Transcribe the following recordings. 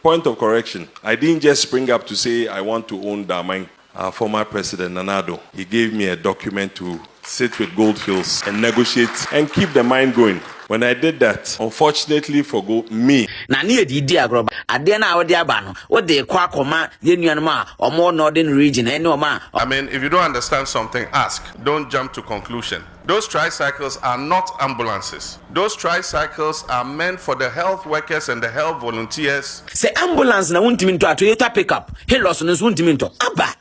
Point of correction. I didn't just spring up to say I want to own Damang. Our former president, Addo, he gave me a document to sit with Goldfields and negotiate and keep the mine going. When I did that, unfortunately for me. I mean, if you don't understand something, ask. Don't jump to conclusion. Those tricycles are not ambulances. Those tricycles are meant for the health workers and the health volunteers. Say ambulance na wuntiminto a Toyota pickup. Helos na wuntiminto. Abba.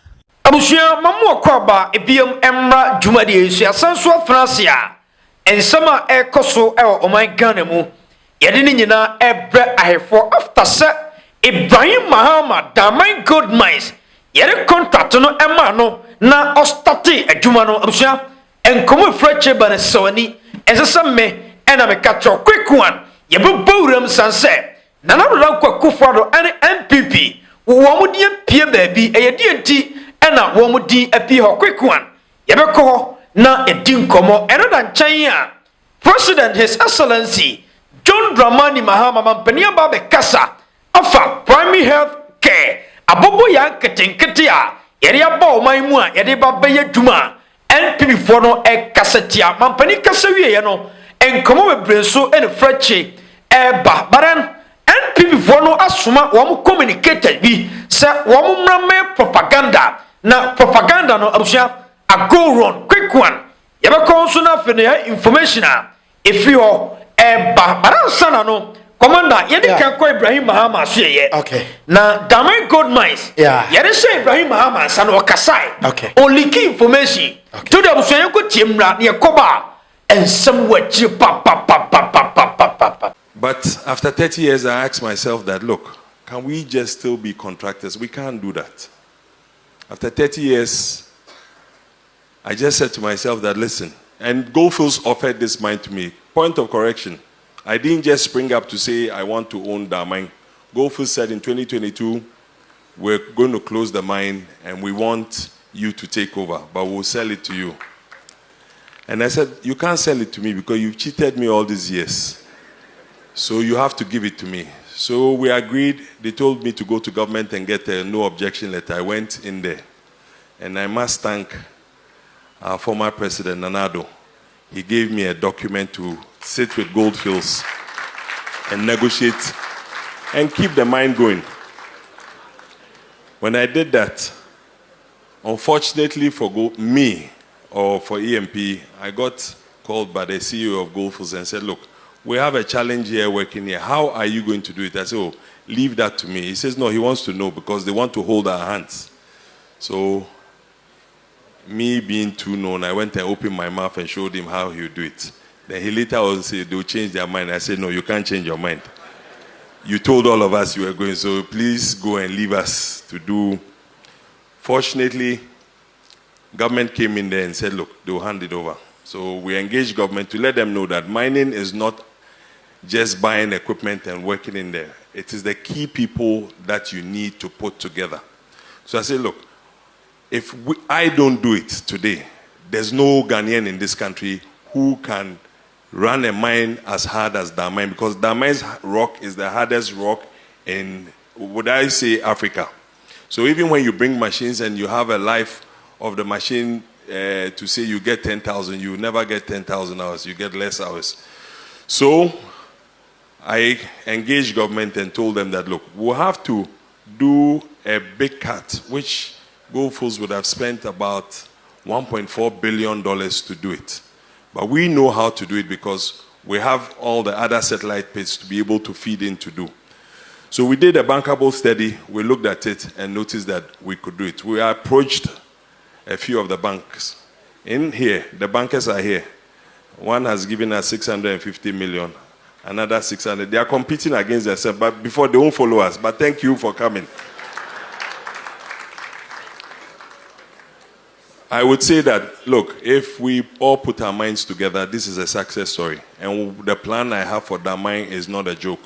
Abusia mamu akwaba ebiem emra jumadi esu asanso Francia. Ensama ekoso o my Ghana mu. Yede ni nyina ebre ahefo after se Ibrahim Mahama Damai Gold Mines. Yede contract no ema no na ostati adwuma no abusia enkomo freche bane sawani ensesa me ena me catch quick one. Yebo bowram sanse. Nana Ranko Akuffo and NPP. Wo mu die pie baabi eyedi enti ena wo mu din api ho quick one. Yebeko na edin komo enoda nchen a President His Excellency John Dramani Mahama mampania ba be kasa afa primary health care abobo ya ketenkete a yede aba o man mu a yede ba be yadwuma NPP for no e kasetia mampani kasa wie no enkomo bebrenso ene frache ba baran NPP for no asuma wo mu communicated bi se wo mu mrame propaganda na propaganda no abusia a go run quick one yebeko so na fene information a efio ba baransana no commander yedi kan ko Ibrahim Mahama so ye okay na Damai Gold Mines yedi say Ibrahim Mahama san o kasai okay only key information to the so ye ko tiemra ne koba ensem wachi pa. But after 30 years I asked myself that, look, can we just still be contractors? We can't do that. After 30 years I just said to myself that, listen, and Goldfields offered this mine to me. Point of correction. I didn't just spring up to say I want to own that mine. Goldfields said in 2022, we're going to close the mine and we want you to take over, but we'll sell it to you. And I said, you can't sell it to me because you've cheated me all these years. So you have to give it to me. So we agreed. They told me to go to government and get a no objection letter. I went in there. And I must thank our former president, Addo. He gave me a document to sit with Goldfields and negotiate and keep the mine going. When I did that, unfortunately for me or for EMP, I got called by the CEO of Goldfields and said, look, we have a challenge here working here. How are you going to do it? I said, oh, leave that to me. He says, no, he wants to know because they want to hold our hands. So, me being too known, I went and opened my mouth and showed him how he would do it. Then he later on said, they'll change their mind. I said, no, you can't change your mind. You told all of us you were going, so please go and leave us to do. Fortunately, government came in there and said, look, they'll hand it over. So we engaged government to let them know that mining is not just buying equipment and working in there. It is the key people that you need to put together. So I said, look, if I don't do it today, there's no Ghanaian in this country who can run a mine as hard as Damai, because Damai's rock is the hardest rock in, would I say, Africa. So even when you bring machines and you have a life of the machine to say you get 10,000, you never get 10,000 hours, you get less hours. So I engaged government and told them that, look, we'll have to do a big cut, which Goldfields would have spent about $1.4 billion to do it. But we know how to do it because we have all the other satellite pits to be able to feed in to do. So we did a bankable study, we looked at it and noticed that we could do it. We approached a few of the banks. In here, the bankers are here. One has given us 650 million, another 600. They are competing against themselves, but before they won't follow us. But thank you for coming. I would say that, look, if we all put our minds together, this is a success story. And the plan I have for that mine is not a joke.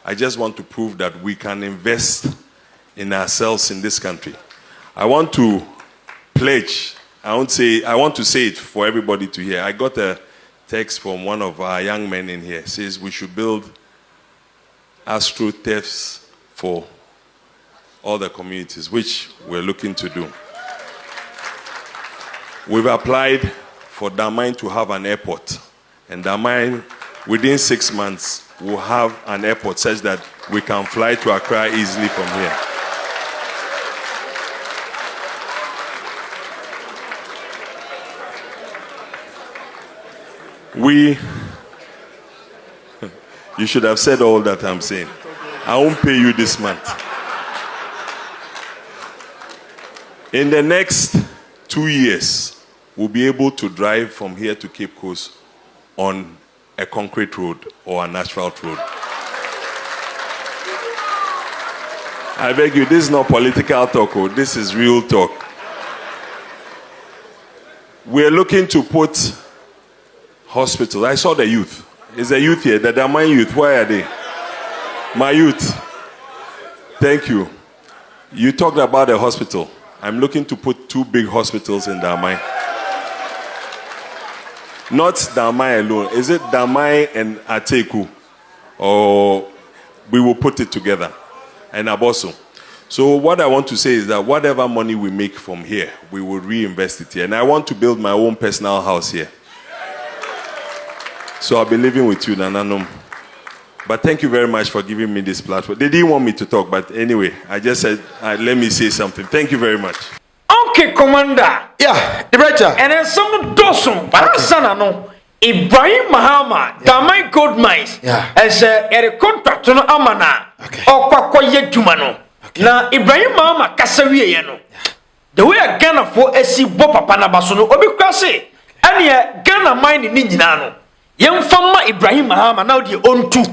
I just want to prove that we can invest in ourselves in this country. I want to pledge, I want to say it for everybody to hear. I got a text from one of our young men in here. It says we should build thieves for all the communities, which we're looking to do. We've applied for Damai to have an airport, and Damai, within 6 months, will have an airport such that we can fly to Accra easily from here. You should have said all that I'm saying. I won't pay you this month. In the next 2 years, we'll be able to drive from here to Cape Coast on a concrete road or an asphalt road. I beg you, this is not political talk, this is real talk. We're looking to put hospitals. I saw the youth. Is the youth here? The Damai youth, why are they? My youth. Thank you. You talked about a hospital. I'm looking to put 2 big hospitals in Damai. Not Damai alone. Is it Damai and Ateku? Or we will put it together. And Aboso. So what I want to say is that whatever money we make from here, we will reinvest it here. And I want to build my own personal house here. So I'll be living with you, Nananum. But thank you very much for giving me this platform. They didn't want me to talk, but anyway, I just said, let me say something. Thank you very much. Okay, Commander. Yeah, the writer. And then some dosum, Parasana no. Ibrahim Mahama, Damai Gold Mines. Yeah. As a contract to Amana. Okay. Or Kwakoye Jumano. Now, Ibrahim Mahama, Kasawi Yano. The way a Ghana for SC Bopa Panabasono, Obikwase, and ye Ghana mine in Ninjano. Young farmer Ibrahim Mahama now the own 2.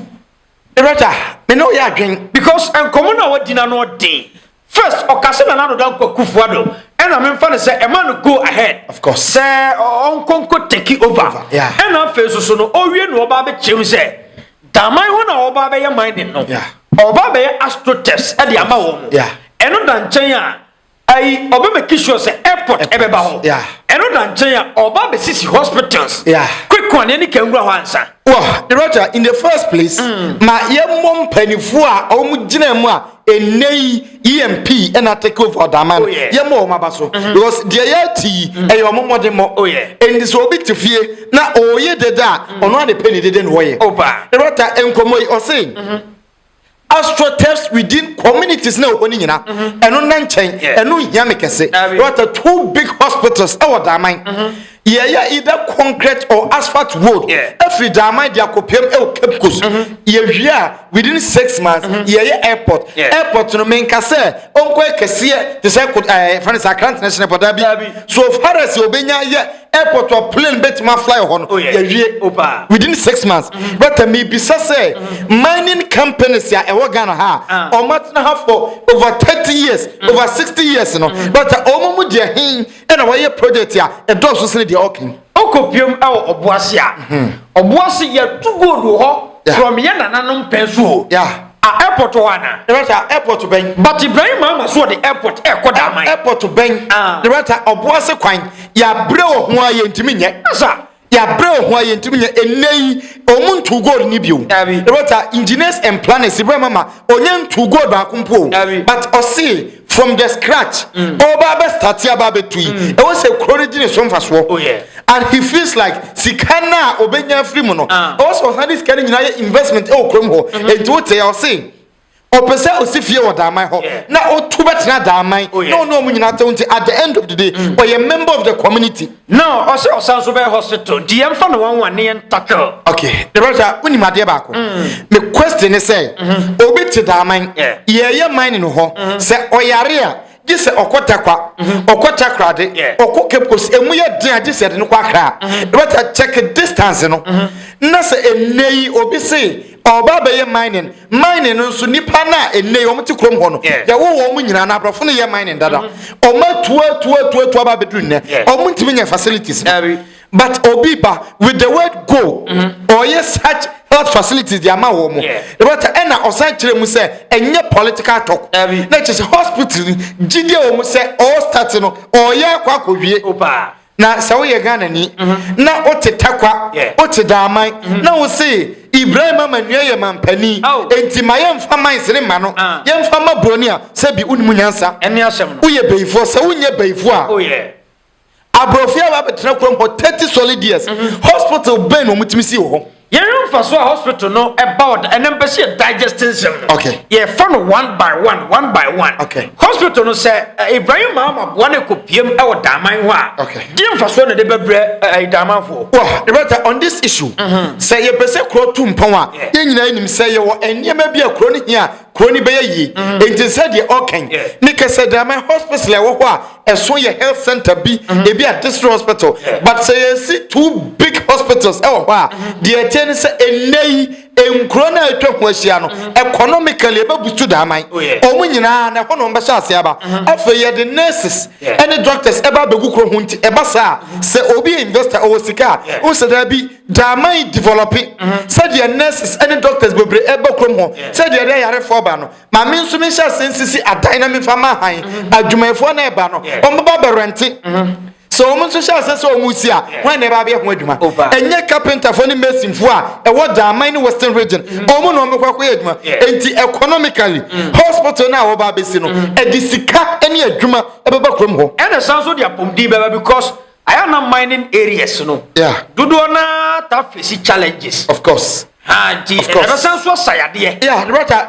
The writer, me know ya again. Because and common our dinner no day. First, Okasana now down Akuffo, and I'm in fun say a man go ahead. Of course. Say on Conco take it over. Yeah. And I feel so no we no babe say. Damai one or babe your mind no. Yeah. Or babe astro test at the amount. Yeah. And no dan chenya. I obey sure say airport ebeba. Yeah. And no dan chenya or babe sisi hospitals. Yeah. Quick one any can go answer. Well, the writer, in the first place, my young mom penifua, Omujinema, a nay EMP, and I take over Daman. Yamo Mabaso. Because the ayati, a your mom demo, oh yeah. And this will be to fear. Now, oh yeah, the da, or not a penny didn't weigh. Opa. The writer, and Komoy or saying. Astro test within communities now only and on Nanchain and no Yamekase. What are 2 big hospitals our Damai? Yeah, either concrete or asphalt road. Every Damai Diacopium El Capcus. Yeah, within 6 months, yeah, airport. Airport to main Casse, Uncle Cassia, the second France Account National Podabi. So far as Obenya, airport or plane bet my fly on within 6 months. But me be say mining companies ya Ghana ha or much have for over 30 years, over 60 years, you know. But Omomu Jahin and our project ya a dose was the Oking. Okopium Obuasia. Obuasi ya too good from Yananum Pensu. Yeah. Airport one. The writer airport to Bang. But Ibrahim Mama saw the airport airport to Bang. The writer Obuasi Quine. Ya bro who are in Timinia. Ya bro who are in Timinia and nay Omun to go Nibu. The writer engineers and planners Ibrahim Mama Onyan to go back kumpo. But Osi from the scratch. Baba started Babe tree. It was a chronic some fast war. Oh yeah. And he feels like Sikana Obenya Frimono. Also had this kind of investment oh Cromho. And to what they are saying. Or person Osifia or Damai ho. Now or too much not Damai. No at the end of the day, or a member of the community. No, also Sansobe Hospital. DM fan one near tackle. Okay. The Roger when you my dear Bako. The question is say Obi to Damai. Yeah, mining ho. Say Oyaria. This Okotakwa, Okotakrade, Okokepos, and we are dear, this said in Quakra. But I check a distance, you know. Nasa a nay obisi, or Baba mining, so Nipana, and Naomi Crombono. Ya woman in an Abrafuna mining dada. Or my tour between there, or Muntimin facilities. But Obiba, with the word go, or yes, such health facilities, the amount but Anna or Sanctuary must say, and yet political talk. Not just hospital, Gideon must say, all starting or ya quack. Now, so we are gonna need now what to takwa, what to damai. Now we say, Ibrahim manua ye mampani enti mayem fa mansere ma no yem fa ma broni a se bi unimu nyansa ene asem no uye beifo se unye beifo a oh yeah abrofia ba betra krom for 30 solid years hospital ben no mutimi si wo Yerim for so hospital no about and embassy digesting system. Okay. Yeah, follow one by one. Okay. Hospital no say Ibrahim Mahama one kopiem e wo daman ho a. Okay. Dim for so na de bebre daman fo. Well, the matter on this issue, say ye pese kro tumpon a, ye nyina nim say ye wo enema bia kro ni hia, kro ni be yi. Enti said ye oken. Ni kese daman hospital e wo ho a, eso ye health center bi, e bi a district hospital. But say ye see two big hospitals e wo ho a, the say enei enkro na atwa ho ahia no economically ebe bustu daman omu nyina na ho no mbe sha ase aba afa ye the nurses and doctors eba begu kro ho nti eba sa se obi investor o sika o se da bi daman developing said the nurses and doctors bebre eba kro ho said the yare for ba no ma me nso me sha sensisi adan me fama han adwumayefo na eba no o mba be renti so omo so sha se omo si a when never be ho adwuma enye carpenter for ni mason fo a e wo daman ni western region omo no me kwakwa adwuma enti economically hospital na wo ba be si no e di sika ene adwuma e be ba krom ho And sounds so dia pomdi baba because I am not mining areas no. Yeah. Dudu na ta face challenges. Of course. Of course. Yeah,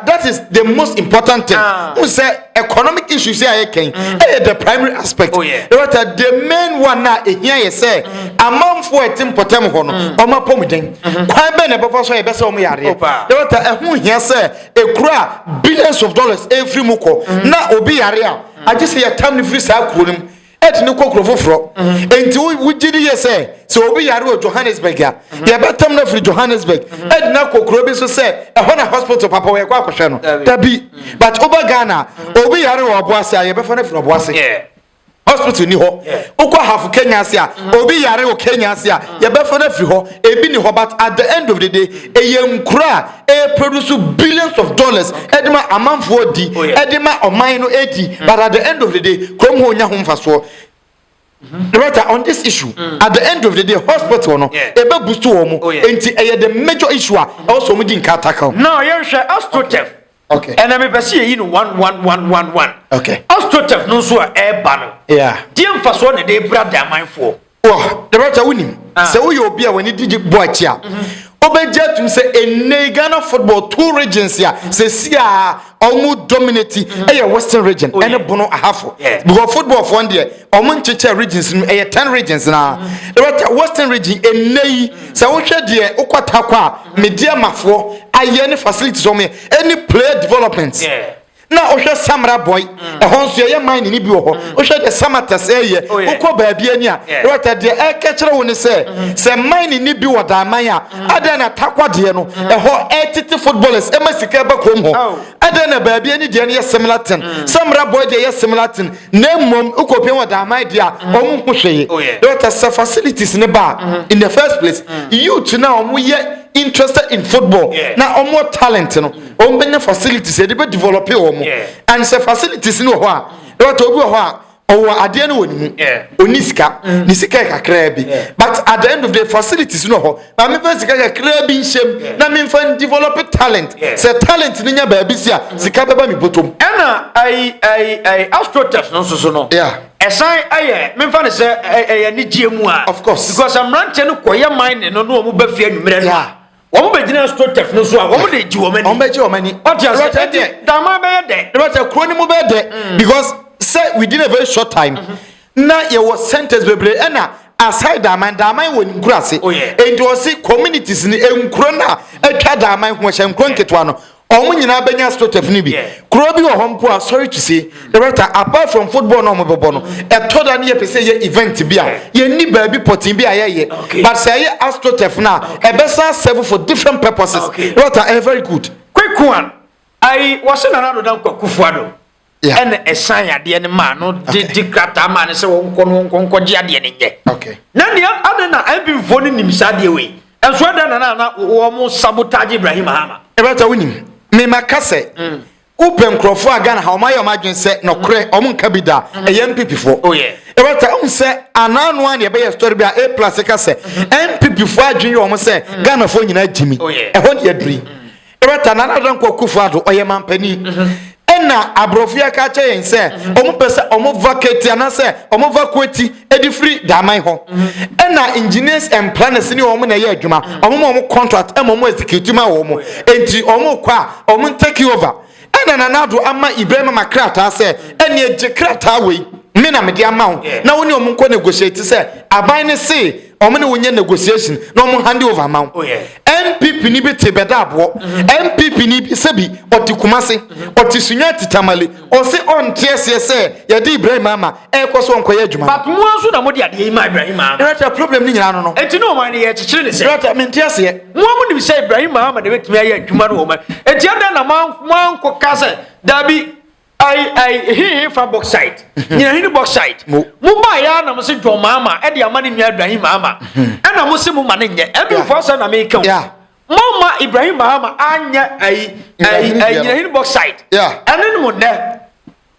that is the most important thing. Who say economic issues here can the primary aspect. Oh yeah. The main one now here say amount for a team potem hono or my pomidin. Quite many before so a best of me are here. Who here say a cry billions of dollars every muko. Now obi area. I just say a time free sa kunim. Et no kokro foforo enti we gidi ye say so obi yare o Johannesburg ya ye betam na free Johannesburg et na kokro bi so say e hona hospital papa we kwa kwhwe no dabi but oba Ghana obi yare o Oboase ya ye befa na free Oboase hospital ni ho ukwa hafu Kenya ase a obi yare o Kenya ase a ye befa na free ho ebi ni ho but at the end of the day eyenkura produce billions of dollars edema amanfo di edema oman no edi but at the end of the day krom ho nya ho mfaso right on this issue at the end of the day hospital no ebe boost wo mo enti the major issue also mo di nka tackle no yen hwe astrotef okay and me pese yi no 1111 okay astrotef no so e ba no yeah di mfaso na de brother amanfo the right winim say we obi a wani digi boachi a obeje tum say ene Ghana football two regions ya say see a almost dominate western region and bono ahafo because football for there almost cheche regions 10 regions na the western region ene say wo hwe de ukwata kwa media mafo aye ne facilities o me any player development na ohwe samra boy ehonso ye mine ni bi wo ho ohwe de samatas eye ukọ baabi ani a rota de ekekere wo ne se mine ni bi wo da man a ada na takwade no eho etiti footballers emasika ba krom ho ada na baabi ani de ne ye similar ten samra boy de ye similar ten na mom ukọpem wo da man de a omu ho hweye rota se facilities ne ba in the first place youth na omu ye interested in football na more talent no benya facilities they be develop and say facilities no ho a what obi ho a owo ade no woni oniska ni sika kakra bi but at the end of the facilities no ho na me fa sika kakra bi nshem na me fa develop talent say talent ni nya ba bi sia sika beba mi botom na I astrotef no so no esan aye me fa ne say ni giemu a of course because am ranche no koye mine no no mo ba fi anwumre no womo be gina astrotef no so a womo de gi womani womo be gi womani dama be de kroni mo be de because say within a very short time na ye was centers bebre na aside daman woni nkurase and was see communities ni enkuro na atwa daman ho hye nkuro nketwa no omo nyina benya astrotef ni bi kuro bi wo hompo a sorry to say the right apart from football no mo bebo no e to da na ye pese ye event bi a ye ni ba bi potin bi a ye but say ye astrotef na e besa serve for different purposes right very good quick one I was in another down Akuffo ado and a sign at the end man no did krata man say won gi ade ne nye okay na the other na I been voting him sad way and so that na wo mo sabotage Ibrahim Mahama e beta winim me makase open crofo agana how my imagine say no kre omun kabida NPP for Oh yeah. e wata un say ananu an ye be story be A+ ka say NPP for adwin yo mo say Ghana fo nyina jimi e ho ne adri e wata nana dan ko Akuffo ado oye mampani na abrofia ka che yen say omo pese omo vacate ana say omo vacuity edi free da man ho na engineers and planners ni omo na ye adwuma omo contract omo execute ma omo enti omo kwa omo take over na nanado ama ibrahim makrata say ene eje krata we me na me de ama ho na woni omo ko negotiate say aban ne say omo ne wonye negotiation na omo hand over ma ho NPP ni bi te bedabo NPP ni bi sebi oti kumase oti sunya titamale o se on tiese say ye di ibrahim ama e ko so onkoye adwuma but mo anso na mo de ade ma ibrahim ama era problem ni nyina no enti no man ye chichire ne say era me tiese mo ni say ibrahim ama de betimi aye adwuma no ma enti ada na man ko ka say dabi I from box side. You know, in box side. Mumba ya na mo se John Mahama e de amani nua Ibrahim Mahama. E na mo se mo mane nye. E bi for say na me kan. Mama Ibrahim Mahama anya in box side. Yeah. Ene mo ne.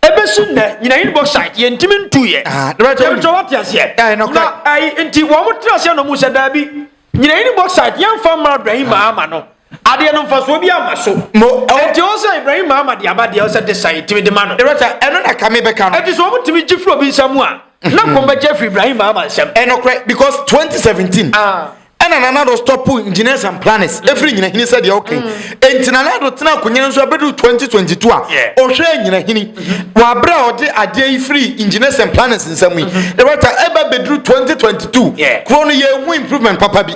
Ebe su ne, you know, in box side. Ye ntimi ntu ye. Right. So what you say? No. Na enti wo mo tra say no mo se da bi. You know, in box side. Yan fa ma Ibrahim Mahama no. Ade no fa so bi amaso mo enti o say Ibrahim Mahama de abade o say de sai timi de mano erata eno na kame be kan enti so mo timi gifro bi nsamu a na ko be Jeffrey Ibrahim Mahama nsam eno correct because 2017 ena nanado stop engineers and planners every nyina hini said okay enti nanado tena konye nso abedu 2022 a o hwe nyina hini wa bra ode ade free engineers and planners nsamu erata eba bedru 2022 krono ye hu improvement papa bi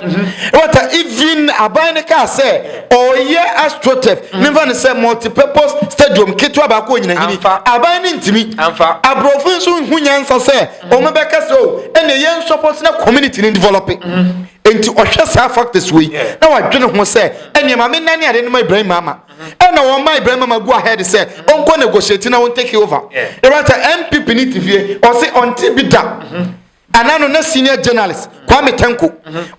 erata even abane ka say oye astrotef never say multi-purpose stadium ketwa ba ko nyina hini abane ntimi abrofin so hu nyansa say o mebeka so ene ye support na community ni developing enti ohwe sa factors we na wadwene ho say ene ma me nane ade no Ibrahim Mahama ena wo ma Ibrahim Mahama go ahead say onko negotiate na won take over right NPP ni tivie o say on tibida anano na senior journalist Kwame Tanko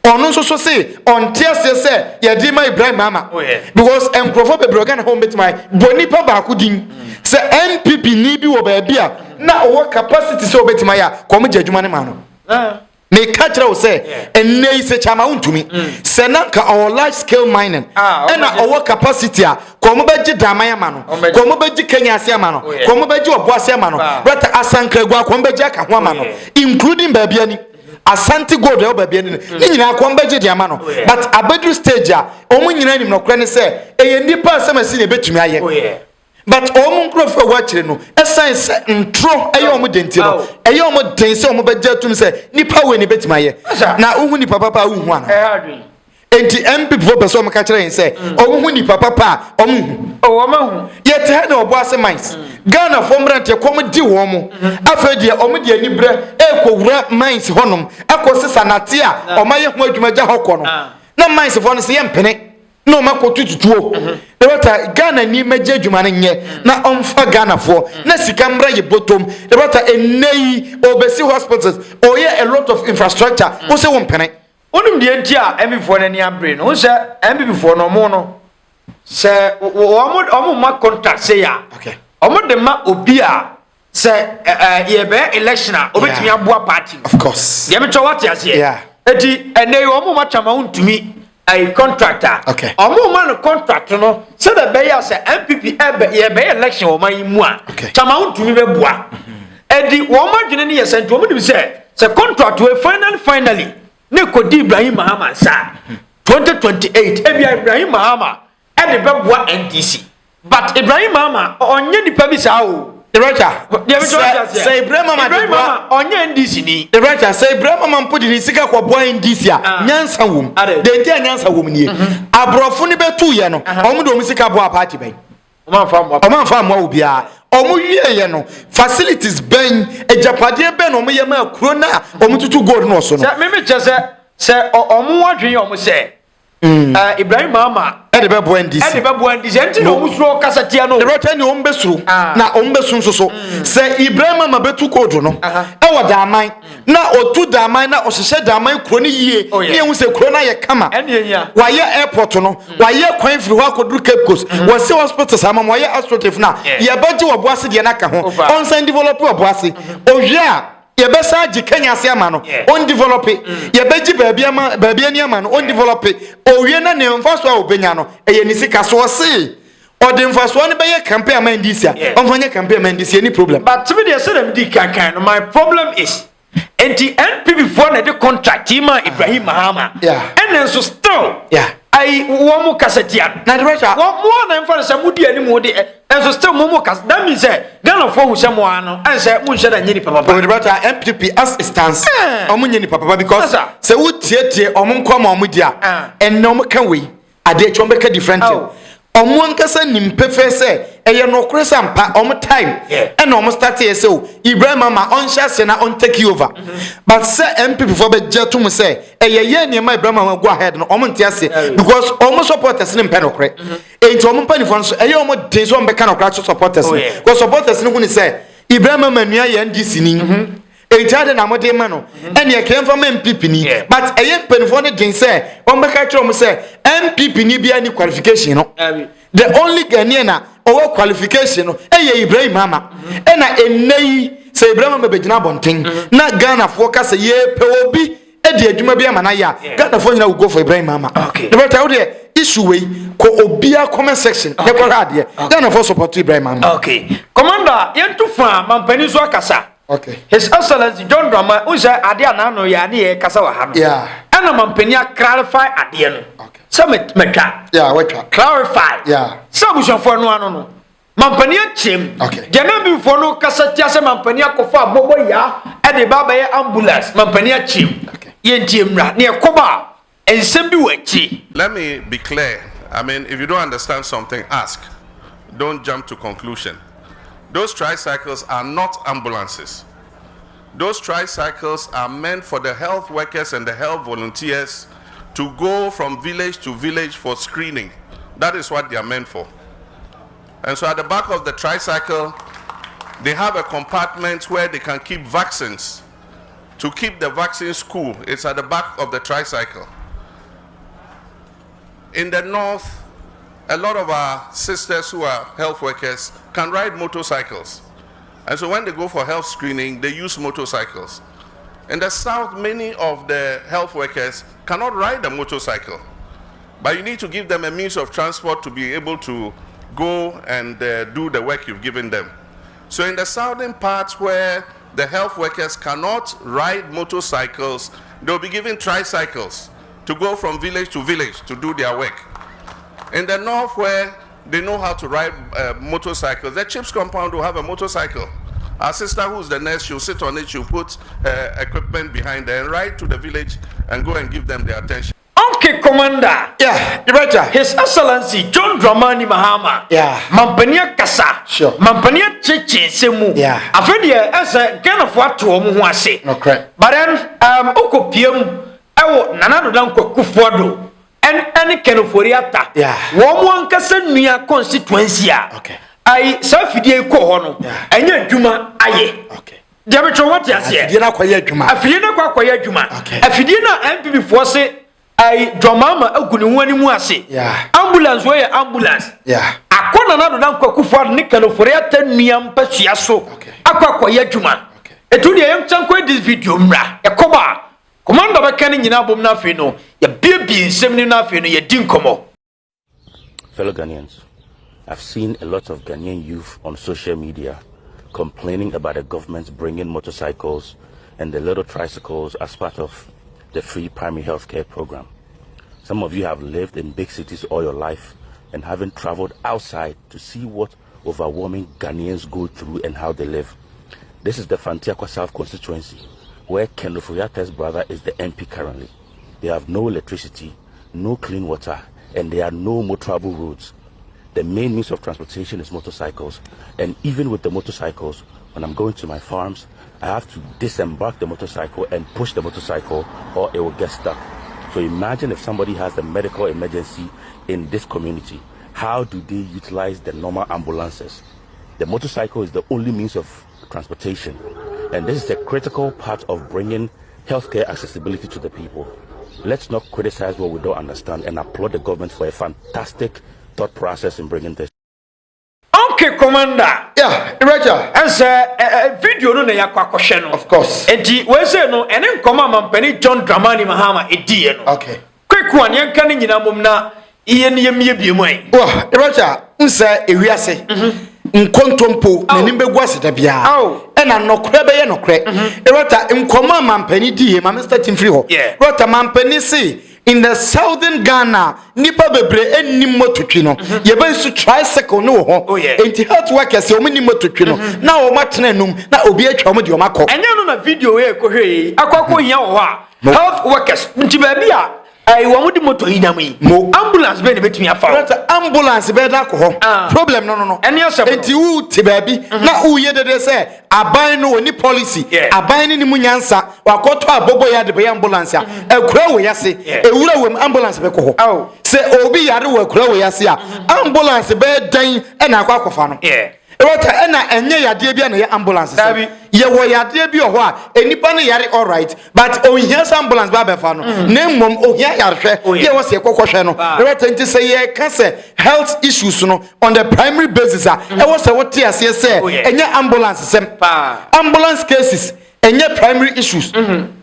onu so say on tiase say ye di ma Ibrahim Mahama because Akuffo be brogan home bit my boni pa ba ku din say NPP ni bi wo ba bia na o capacity say obetima ya komo jadwuma ne ma no me catch you say and nay say chama untumi senanka our large scale mining and our capacity a komo beji damaya ma no komo beji Kenya ase ma no komo beji obo ase ma no but asankragwa komo beji aka ho ma no including baby ani Asante gold e baby ani ni nyina komo beji de ma no but abedru stage a omo nyina nim no kra ne say e nipa asemasi ne betumi aye but omo nkrofo wachire no essence ntro eye omo denti no eye omo den se omo beja tum se nipa we ne betima ye na ohu nipa papa ohu ana enti MP for person omo ka kire yin se ohu nipa papa omo hu yete ha na obo ase mines Ghana fomrant ye kom di wo mo afedi omo di ani bre e ko wura mines honom akosisa nate a omaye ho adwumaja hokɔ no na mines fo no se ye mpene no makotu tutuo e wata Ghana ni meje adwuma ne nye na omfa Ghana fo na sika mra ye botom e wata enei obesi hospitals oye a lot of infrastructure wo se wo mpene onum de enti a MPP na ni abre no se MPP fo no mo no se omo ma contract se ya okay omo de ma obi a se ye be election a obetumi aboa party of course ye me twa what ya se eti enei omo ma chama untumi a contractor okay omo man contract no say the be ya say MPP ye be election o man mu a chama untumi be boa edi wo ma dwene ne ye sent wo mu say contract we finally ne kodi Ibrahim Mahama sa 2028 ebi Ibrahim Mahama e de be boa NDC but Ibrahim Mahama onye nipa bi sa o say Ibrahim Mahama onye NDC ni say Ibrahim Mahama mpodi ni sika kwa boa NDC a nyansa wom de ntia nyansa wom nie abrofo ni betu ye no omo de omo sika boa party ben omo fa mo obia omo wie ye no facilities ben ejapade ben omo ye ma kuro na omo tutu gold no so no me che se omo wadwen omo se Ibrahim Mahama ede be bo ndc ede be bo ndc enti no musuro kasatia no director ni ombesuru na ombesun soso se ibrahim ma betu kodo no e wo daman na otu daman na ohihye daman kuro ni yie ne hu se kuro na ye kama wa ye airport no wa ye kwan firi ho akoduru Cape Coast wa se hospital sama wa ye astroturf na ye baji wo boase de na ka ho on san develop wo boase ohwe a ye be sa ji Kenya ase ama no on develop ye beji baabi ani ama no on develop ohwe na ne mfaso a obenya no eye ni sika so se Odin first one by a campaign man this year. On campaign man this any problem. But to me, they said my problem is and the NPP for the contract Ibrahim Mahama. Yeah. And then so still I want more Cassatian. Now the rest what more than for some woody anymore and so still more that means Ghana for someone and say Munsha and Yeni Papa. But the NPP as it stands Omunyani Papa because say would tie Omun media and no can we a day to different. Omo nkasa nimpefe se eye no kresa mpa omo time and omo start here so Ibrahim mama on share na on take you over but say MP before be jetum say eye ye ne ma Ibrahim mama go ahead no omo ntiase because omo supporters ne mpa no kre enti omo mpa ni fon so eye omo den so mbe kan no kra supporters because supporters ne huni say Ibrahim mama nua ye NDC ni ejade na mode ma no ene e kan from NPP ni but eye mpanifo ne den say on be ka kire omo say NPP ni bia ni qualification no the only Ghanaian na our qualification no Ibrahim Mahama na enei say Ibrahim Mahama be gina bonten na Ghana for ka say ye pe obi e de adwuma bia mana ya Ghana for nyina will go for Ibrahim Mahama the better how the issue we ko obia comment section e ko hade Ghana for support Ibrahim Mahama. Okay commander yentu fa mampani so akasa. Okay. His Excellency John Drama unja ade anano ya ne kasa wa ha no. Yeah. Ana mampani clarify ade no. Okay. So metwa. Yeah, wetwa. Clarify. Yeah. So bushafo no ano no. Mampani achim. Okay. Jana bi fo no kasa tia se mampani akofo abobo ya e de baba ye ambulance mampani achim. Okay. Ye ntiemra ne ekoba ensem bi wachi. Let me be clear. I mean, if you don't understand something, ask. Don't jump to conclusion. Those tricycles are not ambulances. Those tricycles are meant for the health workers and the health volunteers to go from village to village for screening. That is what they are meant for. And so at the back of the tricycle, they have a compartment where they can keep vaccines. To keep the vaccines cool, it's at the back of the tricycle. In the north, a lot of our sisters who are health workers can ride motorcycles. And so when they go for health screening, they use motorcycles. In the south, many of the health workers cannot ride a motorcycle. But you need to give them a means of transport to be able to go and do the work you've given them. So in the southern parts where the health workers cannot ride motorcycles, they'll be given tricycles to go from village to village to do their work. In the north where they know how to ride motorcycles, the Chips compound will have a motorcycle. Our sister who's the nurse, she'll sit on it, she'll put equipment behind her and ride to the village and go and give them their attention. Okay, Commander. Yeah, you better. His Excellency John Dramani Mahama. Yeah. Mampania Kasa. Sure. Mampania Chichi Semu. Yeah. Afedia as a kind of what to Omuase. No correct. But then Oko PM Nanado Danko Kufuado. And any kind of Foriata. Yeah. One Kasa Nia constituency. Okay. I Safidia Kohono. Yeah. And yet Juma Aye. Okay. Diametro what you say? Afidina kwaya djuma. Afidina kwaya djuma. Okay. Afidina NPP force I dramama aguni wani mu ase. Yeah. Ambulance wey ambulance. Yeah. Akona na do dan kwakufa ne kanofore atanua mpasua so. Okay. Akwakwaya djuma. Okay. Etu de yam chanko this video mra. Ekoba. Commander ba kan nyina bom na afi no. Ya biebi nsem ni na afi no ya di nkomo. Fellow Ghanaians, I've seen a lot of Ghanaian youth on social media complaining about the government bringing motorcycles and the little tricycles as part of the free primary health care program. Some of you have lived in big cities all your life and haven't traveled outside to see what overwhelming Ghanaians go through and how they live. This is the Fantiakwa South constituency, where Ken Oforiatta's brother is the MP currently. They have no electricity, no clean water, and there are no motorable roads. The main means of transportation is motorcycles, and even with the motorcycles, when I'm going to my farms, I have to disembark the motorcycle and push the motorcycle or it will get stuck. So imagine if somebody has a medical emergency in this community, how do they utilize the normal ambulances? The motorcycle is the only means of transportation, and this is a critical part of bringing healthcare accessibility to the people. Let's not criticize what we don't understand and applaud the government for a fantastic thought process in bringing this. Okay, Commander. Yeah, Roger. As a video no na yakwa kwahwe no. Of course. Enti we say no ene nkoma mampani John Dramani Mahama edie no. Okay. Quick one yanka ne nyina mom na iye ne yemie biemu ai. Well, Roger, unsa ewiase. Nkontompo na nimbegu aseda bia. Ena nokre be ye nokre. Roger, nkoma mampani die ma Mr. Timfree ho. Roger mampani say in the southern Ghana, nipa bebre enni mototwi no. Ye be su tricycle no ho. Enti health workers ye omni mototwi no. Na o matena num na obi atwa mo de o makọ. Enye no na video we kohwe akwa hia wo ha. Health workers nti ba bia ai wo mudi moto yinam yi. Ambulance be ne betumi afa. Ambulance be da ko ho. Problem no. Enti wu ti ba bi na u ye dede se aban no oni policy. Aban ni mu nyansa wakoto abobo ya de be ambulance a. Ekura wo yase. Ewura wo ambulance be ko ho. Se obi yare wo ekura wo yase a. Ambulance be dan e na akwakofa no. Ewata ena enye yade bia na ye ambulance se. Ye wo yade bi ho a enipa no yare all right but o hia ambulance ba be fa no na mmom o hia yare hwe ye wo se kokohwe no ewata nti se ye ka se health issues no on the primary basis a e wo se wo tie ase se enye ambulance sem ambulance cases enye primary issues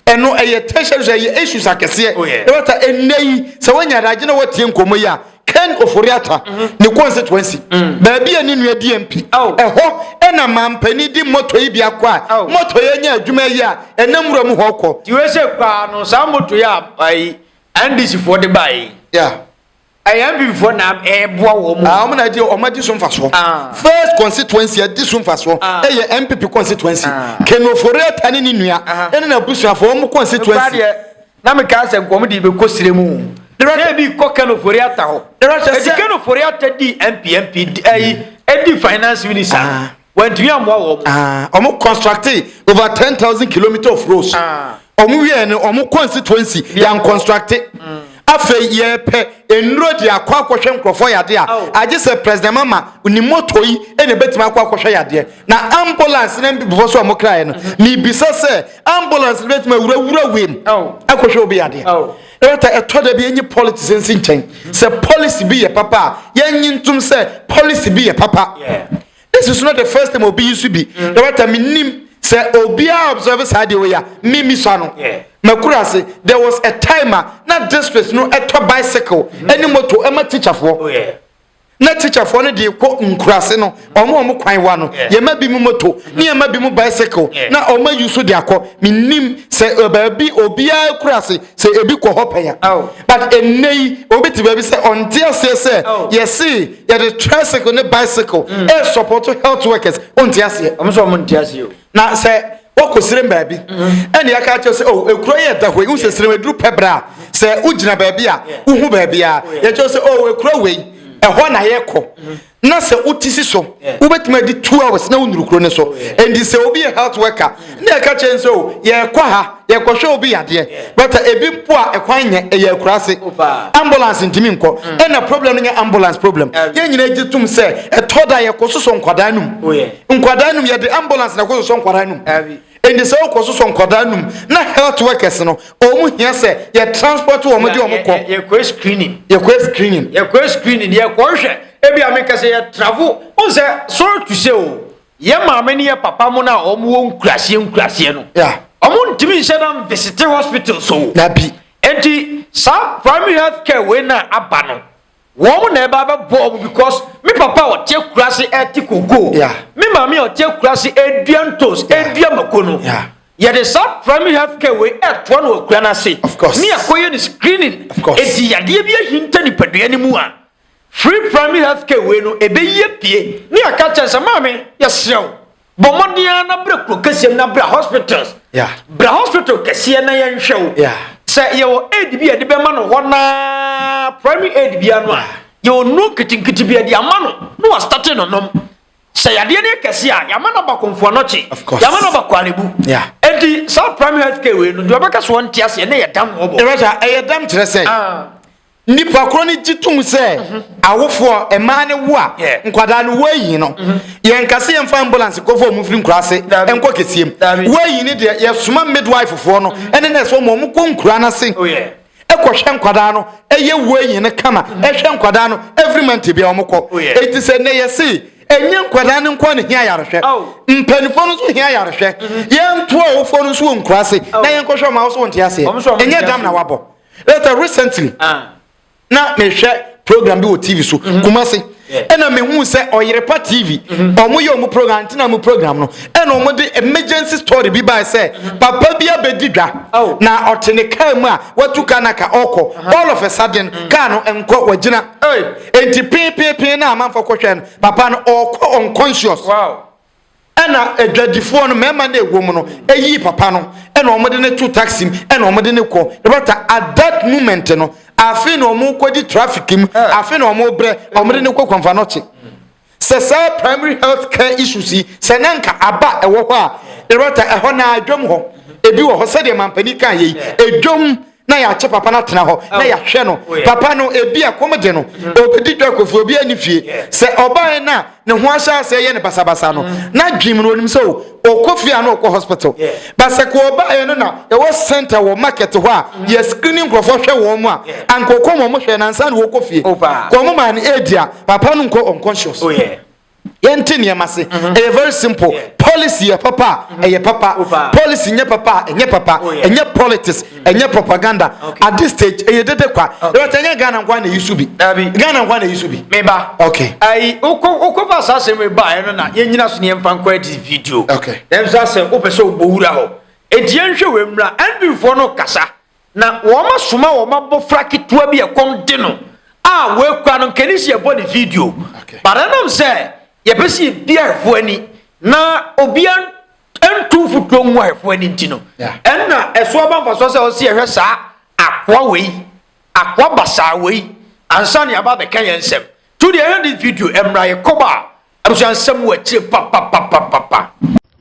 eno eye tertiary issues akese ewata enei se wonya daje na wotie nkomo ya Ken Oforiata ni constituency baabi ani nua DMP eho ena mampani di moto yi bia kwa moto ye nya adwuma yi a enamura mu hokọ you say kwa no sa moto ya ai NDC for the buy I am before na boa wo mu am na di o ma di so mfaso first constituency a di so mfaso eye NPP constituency Ken Oforiata ni nua ena na busuafo o mu constituency na me ka se nkom di be kosire mu Maybe Kokano Foriata ho. Kano Foriata di NPP edi finance minister. When do you am constructed over 10,000 kilometers of roads. Omu constituency yan constructed. Afe ye pe enro di akwa akwhwe nkrofo yade a age se president mama uni moto yi ene betima akwa akwhwe yade na ambulance na before so amokra no mi bisa se ambulance betima wura wem akwhwe obi yade Ewata etoda bi enyi politics nchen se policy bi ye papa yenyi ntum se policy bi ye papa this is not the first time obi used to be ewata minim se obi observe sade we ya mimi so no makura se there was a timer na district no eto bicycle any moto ema teacher for na teacher for no de ko nkurase no omo kwan wa no ye ma bi mu moto ne ye ma bi mu bicycle na omo use de akọ minim se baabi obi a kurase se ebi ko hopen but enei obi ti baabi se ontia se ye see ye the tricycle ne bicycle e support health workers ontia se omo so ontia se na se okosire baabi ene ya ka che se ekuro ye da hwe unse sire medru pebra se ugina baabi a uhu baabi a ye che se ekuro we eho na yeko na se utisi so ubetima di 2 hours na unurukro ne so and se obi a health worker na ka chen so ye kwa ha ye kwhwe obi yade but ebi mpo a ekwanye ye kurase ambulance ntimi nko na problem nya ambulance problem ye nyina gitum se etoda ye kososo nkwada num ye de ambulance na kososo nkwada num and se okososo nkwada num na health workers no omu hia se ye transport wo mo di omo ko ye screening ye kwhwe ebi ameka se ye travel on se sorry to say o ye maame ne ye papa mo na omo wo nkurase no omo ntimi nse na visit hospital so na bi enti sa primary health care we na aba no wo na eba ba bo because me papa o tie kurase etikogo me maame o tie kurase eduantos eduamakono ye the sa primary health care we etwo no okura na se me akoye ni screening enti yade bi ahinta ni padua ni mu a free primary health care we no ebe ye pie ni aka chansa maame ye sew bomodia na brekro kasem na bra hospitals bra hospital kase na ye nhwew say ye wo aid bi ade be ma no hona primary aid bi anu a ye wo no kitinkiti bi ade ama no was starting no nom say ade ne kase a ya ma na ba konfo no chi ya ma na ba kwarebu enti South Primary Health Care we no do abaka so wonte ase na ye dam obo Ereja dam kire say nipa kro ni gitum say awofo ema ne wo a nkwada no wayi no ye nkase ye mfa ambulance kofo mu firi nkurase enko kesiem wayi ni de ye suma midwife fo no ene na so mo ko nkura na se ekohwe nkwada no eye wayi ne kama ehwe nkwada no every month bia omko eti se ne ye si enye nkwada ne nko ne hia yarehwe mpanifo no so hia yarehwe ye nto awofo no so nkurase na ye nkohwe ma so wonte ase enye dam na wabo later recently na me hwe program bi o TV so kumase ena me hu se Oyerepa TV omo ye omo program tina mo program no ena omo de emergency story bi ba se papa bi abedidwa na otene kan mu a watu kanaka oko all of a sudden kan no enko wagina enti pp na amanfo kohwe no papa no oko unconscious ena adwadifo no mema na egwo mu no eyi papa no ena omo de ne to taxi ena omo de ne ko at that moment no afi no mo kwadi traffic im afi no mo bre omre ne ko konfa no che se primary health care issues se nanka aba ewo ho a erota eho na adwom ho ebi wo ho se de mampani kan yi edwom na ya che papa na tena ho na ya hwe no papa no ebi akomede no obedi dwa kofu obi anifie se obae na ne ho ahya se ye ne basabasa no na dwim no onim so okofia na okọ hospital basa ko obae no na e wo center wo market ho a ye screening crofo hwe wo mu a ankoko mo hwe na nsa na wo kofie ko mo man edia papa no nko unconscious yenti niamase very simple policy ya papa papa policy nya papa enye politics enye propaganda at this stage dede kwa retanya Ghana nkwa na yusubi Ghana nkwa na yusubi meba okay ai uko fa sase me ba no na yenyina so ne mfa nkwa di video okay dem sase opeso ogbowura ho edie nhwe wemra NPP no kasa na wo ma soma wo ma bofra ketua bi ekom de no a we kwa no kenisi e body video paranom say ye pesi bia fuani na obian entu futuo nwa fuani ntino enna eso abanfa so se o se ehwe sa akwa wei akwa basa wei ansa ne aba be kan yensem to the end this video emra ye koba abusu ansem wa chire pa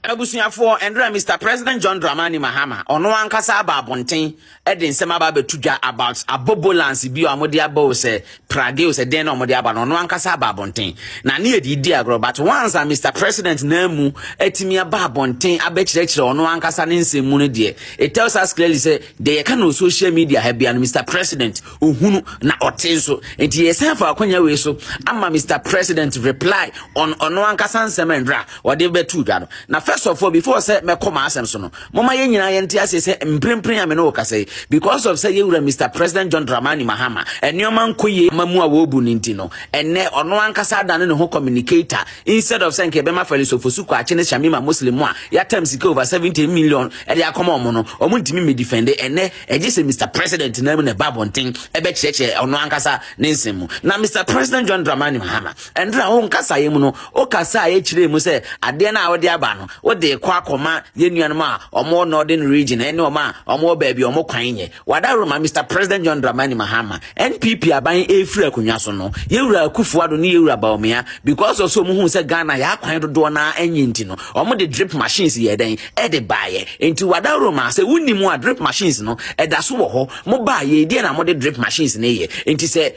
abusuafo Andrea Mr. President John Dramani Mahama ono ankasa aba abonten eden sema aba betudwa about abobolance bi amode aba se prage se den amode aba no ankasa aba abonten na ne edidi agro but once Mr. President na mu etimi aba abonten abekirekire ono ankasa ne nsemu no de it tells us clearly say they can no social media have been Mr. President ohunu na otenso enti yesafa akonya we so ama Mr. President reply on ono ankasa nsema Andrea wode betudwa no na first of all, before say me come asem so no mama ye nyina ye ntia say mprempren ame no ka say because of say yewura Mr. President John Dramani Mahama enioma nkoye mamu a wo bu ninti no enne ono ankasa da ne ho communicator instead of saying ke be ma fali so fosuku a chene shamima muslim a ya time sike over 70 million e dey akoma omo no omo ntimi me defend enne eje say Mr. President na me babonten e be cheche ono ankasa ne nsemu na Mr. President John Dramani Mahama endra ho nkasa ye mu no o kasa ye chire mu say ade na awode aba no de kwa koma yenuanum a omo northern region ene oma omo baabi omo kwanye wadaroma Mr. President John Dramani Mahama NPP aban efiri akunwa so no yewura Akuffo ado ne yewura baomia because of so mu hu se Ghana ya kwan dodo na enyi nti no omo de drip machines ye den e de baaye enti wadaroma se wunimu a drip machines no e da so wo ho mo baaye die na mo de drip machines ne ye enti se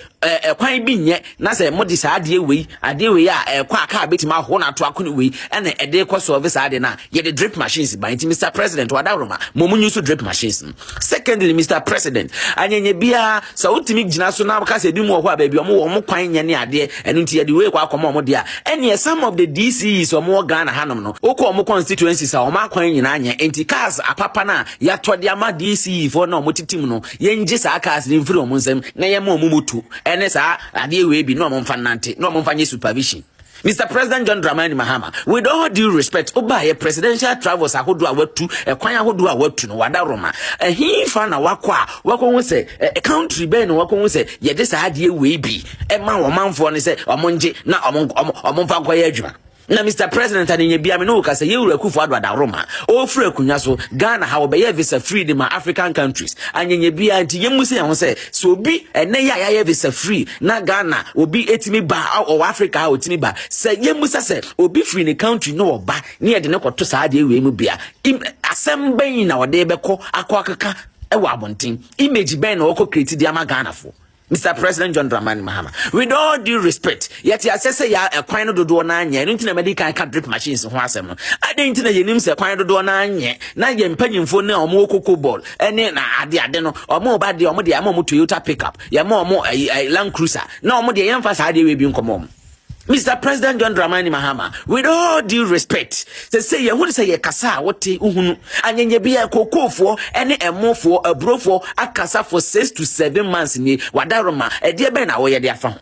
kwan bi nye na se mo de sa ade wei a kwa aka betima ho na to akone wei ene e de ko service ade na ye the drip machines by Mr. President wadaroma momunyu so drip machines. Secondly, Mr. President anyenye bia so utimi gina so na ka se di mu ho a baabi omo kwan nya ne ade enu nti ye de we kwa akoma omo de a ene some of the DCs omo Ghana hanom no okọ omo constituencies a omo akwan nyina anya enti cars apapa na ya to de ama DC for na omo titim no ye nje sa cars ni mfiri omo nsem na ye ma omo motu ene sa ade we bi no omo mfa nante no omo mfa nye supervision. Mr. President John Dramani Mahama, with all due respect, oba presidential travels ahodo awatu, kwan ahodo awatu no wadaroma. He fa na wako say a country be no wako say ye dey sa ade we bi. E ma wo manfo ne say omonje na omon fa kwaya adwuma. na Mr. President and bia me no ka say you Akuffo addo adaroma o free akunya so Ghana how be visa free in my African countries anyenye bia nti yemu say ho say so obi ene ya visa free na Ghana obi etimi ba o Africa ha otimi ba say yemu say obi free in the country no oba na ye de ne kwoto sa ade we mu bia asem ban na ode beko akwa e wa abonten image ban na okọ create di ama Ghana fo Mr. President John Dramani Mahama, with all due respect, yet I say ya a quine do nanye, into the medical drip machines in Wasem. I didn't know your name say quine do nanye, na yen penny for no more cocoa ball, and then I don't know, or more bad the more Toyota pickup, ya more a Land Cruiser, no more the emphasis will be common. Mr. President John Dramani Mahama, with all due respect, they say you would say a kasa what uhunu and ye be a cocoa for any a more for a bro for a kasa for 6 to 7 months in Wadaroma, a dear ben away their phone.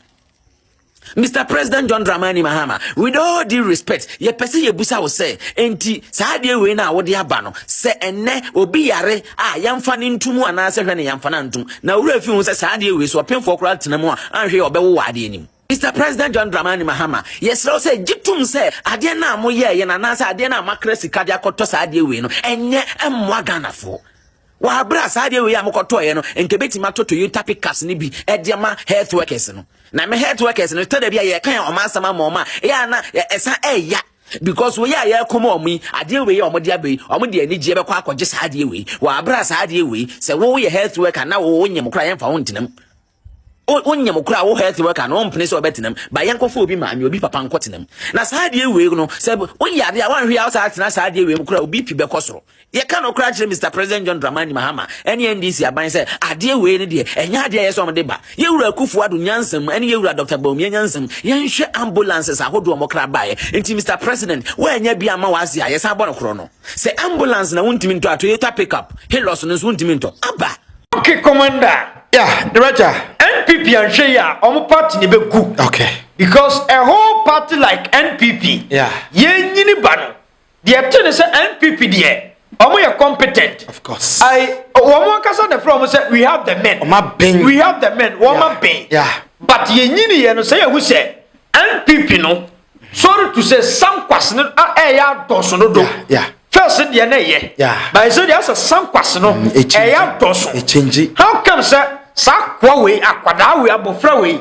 Mr. President John Dramani Mahama, with all due respect, ye pese ye busa will say, enti sadie we na what dia bano, se ene obi yare yam fanin tumu and answer when yam fanantum. Now refuse sadie we so pay for crowd tinamo and he obewo wadi him. Mr. President John Dramani Mahama, yes, I'll say, Jitum say, Adiana Moye, and Anasa Adiana Macresi Kadia Kotos Adiwino, and ye am Wagana for. Wa brass Adia we am Kotoyano, and Kebeti Mato to you tapi Casnibi, Ediama health workers. Now, my health workers, and tell me, kind of Masama Moma, Yana, Esa, ya. Because we are come on me, I deal with your Modiabe, or Modia Nijaba Quack, just Adiwi, while brass Adiwi, say, oh, your health worker now, when you're crying for wanting Onyam kura wo health worker no place obetinam ba yankofo obi ma me obi papa nkotinam na saade we no say oyade a wan hwe outside na saade we kura obi pi be kosoro ye ka no kura kire Mr. President John Dramani Mahama NDC aban say ade we ne de enya ade ye so de ba ye wura Akuffo addo nyansam ene ye wura Dr. Bawumia nyansam ye nhwe ambulances ahodo mo kra bae enti Mr. President wo enya bia ma wase a ye sa bo no kro no say ambulance na wontimi nto Toyota pickup helos no wontimi nto aba. Okay, Commander. Yeah, Director. NPP and Shea, party ni be good. Okay. Because a whole party like NPP, ye nyini bano. The attorney say NPP there. Omo competent. Of course. Omo kasa the from say we have the men. We have the men. Omo ben. Yeah. But ye nyini ye no say who say NPP no. Sorry to say some question ya doso no do. Yeah. First in the ye. Yeah. But I said there's some question no. Ya doso. It change. How come sir? Sakwa we akwada we abofra we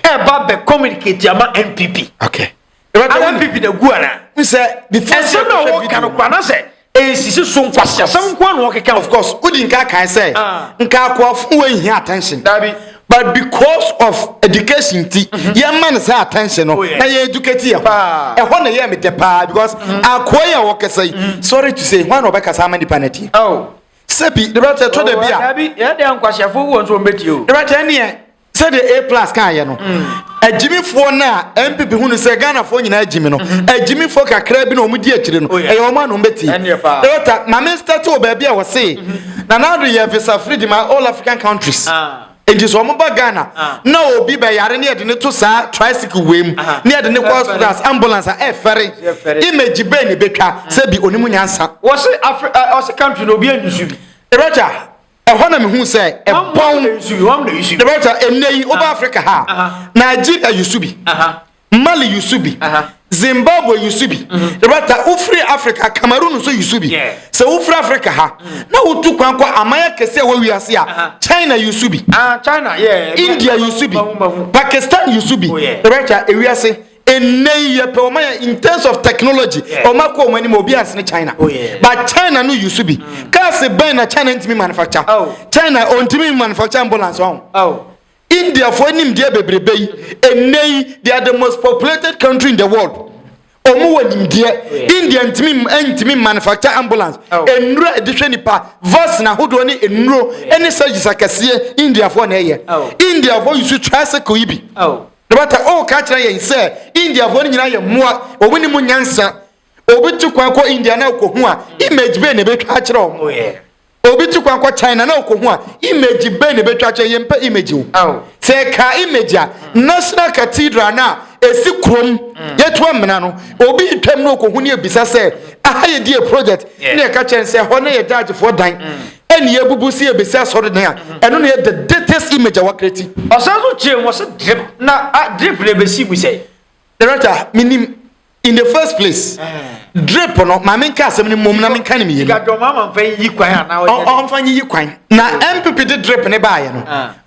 eba be communicate ama NPP. Okay. NPP na guana. We say before say no wo kan kwana say sisi so nkwase some kwa no keka of course udinka kan say nka akwa we here attention. But because of education ti ye man say attention no na ye educate ye pa e ho na ye me de pa because akwa ye wo kesa sorry to say one obeka sa mani paneti. Oh. Sebi the better to the bia ya de ankwasiafo wo nso mbeti o the better ne say the A+ kan ye no agimifo na MPP hunu say Ghana fo nyina agimi no agimifo kakra bi na omudi akire no e yo ma no mbeti the better my minister to ba bia wo say na now the visa free the all African countries it is one ba Ghana na obi ba yare ne de ne to sa tricycle wem ne de ne hospitals ambulance ferry image be ne betwa say bi onimu nyansa wo say Africa country no bi anjusu bi Roger ehona me hu say e bon the better enei over Africa ha Nigeria yusubi Mali yusubi Zimbabwe yusubi the better ufri Africa Cameroon so yusubi so ufri Africa ha na utu kwankwa amaya kese wo wiase a China yusubi China India yusubi Pakistan yusubi the better ewiase enei ye pe omaya in terms of technology omako omani mo bi asne China but China no yusubi cars ben na China ntimi manufacture China ontimi manufacture ambulance on India for nim dia bebrebe yi enei they are the most populated country in the world omo wanim dia India ntimi manufacture ambulance enuro edihwe nipa verse na hodo ne enuro ene surgeries akase India for na ye India for you tricycle ibi the matter all catch na say India for nyina ye moa obuni mu nyansa obi tu kwanko India na ko hu a image be ne betwa kire o obi tu kwanko China na ko hu a image be ne betwa kire ye mpa image o say ka image a national cathedral na esi krom yetu amena no obi twam no ko hu ne ebisa say aha ye die project ne ka chen say ho na ye judge for dan eni ebubusi ebisa so de na eno ne the latest image wa create osanso chie mo se drip na drip le besi bu say director minim in the first place drip no ma menka asem ni mom na menka ni me Ga do mama mfa yi kwan na o mfa yi kwan na MPP de drip ne baaye no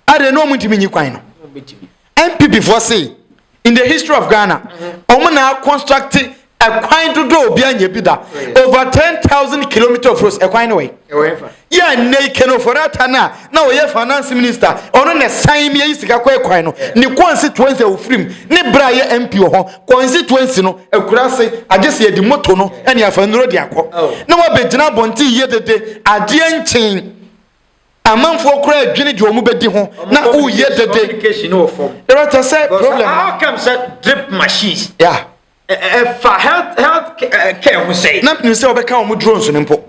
ade no mutimi yi kwan no MPP for say in the history of Ghana omo na construct a kwan do obi anya bi da over 10,000 kilometers of roads a kwan way yeah ne keno for that na o ye finance minister ono ne sign me yisika kwa kwan no ni constituency ofrim ne bra ye MP ho constituency no akura se agese ye di moto no ene afanuro di akọ na wa begina bonti ye dede ade enchen amanfo kura adwene di omu bedi ho na o ye dede communication no form there are say problem how come that drip machines yeah for health care we say na pin say obeka omu drones no mpo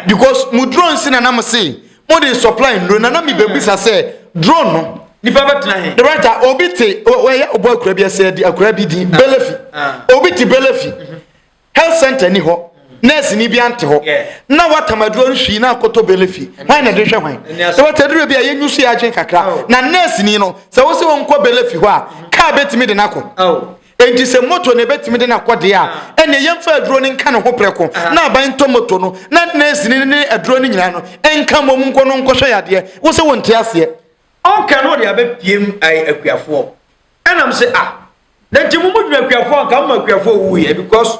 because mu drones na na say mo dey supply ndro na me bebisa say drone no nipa betena he the writer obiti we obo akura bi say di akura bi di belefi obiti belefi health center ni ho nurse ni bi ante ho na watamaduro nhwi na akoto belefi why na de hwe hwan so wataduro bi aye nyusu ya agyen kakra na nurse ni no se wo se won ko belefi ho a ka betimi de nako enti se moto ne betimi de nakode a ene yemfa aduro ni nka ne ho preko na aban to moto no na nurse ni ne aduro ni nyina no enka mom nko no nko hwe yade wo se won te ase on kan no de abepiem akuafo enam se na ntimu mu akuafo kan ma akuafo wuye because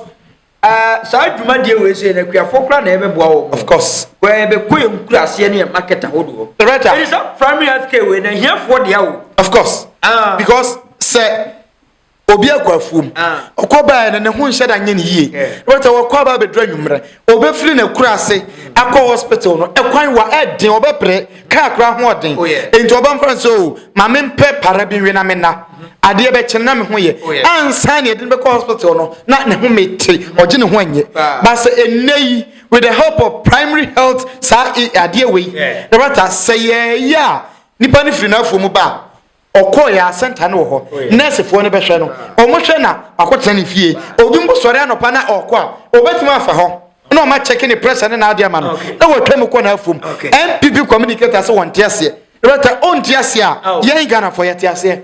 sa dwuma die we say na akuafo kra na ebe boa wo of course we be koye nkurase ne market ahodo right it is a primary health care we na hiafo de awo of course because say obi akwafuom okoba na ne ho nhye da nye ne yie wata wakoba be dra nwumre obefiri na kurase akọ hospital no ekwan wa eden obepre ka akra ho oden enti obamfran so ma mempe para bi we na mena ade be kye na me ho ye ansa ne eden be ko hospital no na ne ho mete oje ne ho anye ba se enei with the help of primary health sa ade we wata say ya nipa ne firi na afomu ba okoya center no ho nurse fo ne behwe no omohwe na akota ne fie obi mbo sori anopa na okwa obetima afa ho na o ma check ne pressure ne na ade ama no na wotwa mu ko na afum NPP communicator se won tiase rata on tiase a yen Ghana for yetiase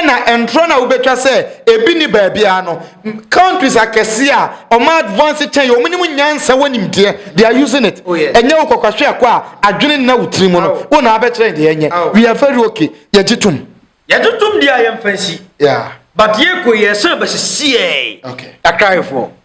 na entro na ubetwa se ebi ni ba bia no countries akese a o ma advance chen yo minimu nyansa wonimde they are using it enye okokwahwe akwa adwene na wutiri mu no wo na abekere de enye we are very okay yegitum yadutum dia yem fancy yeah but ye ko ye san ba sie okay akrai for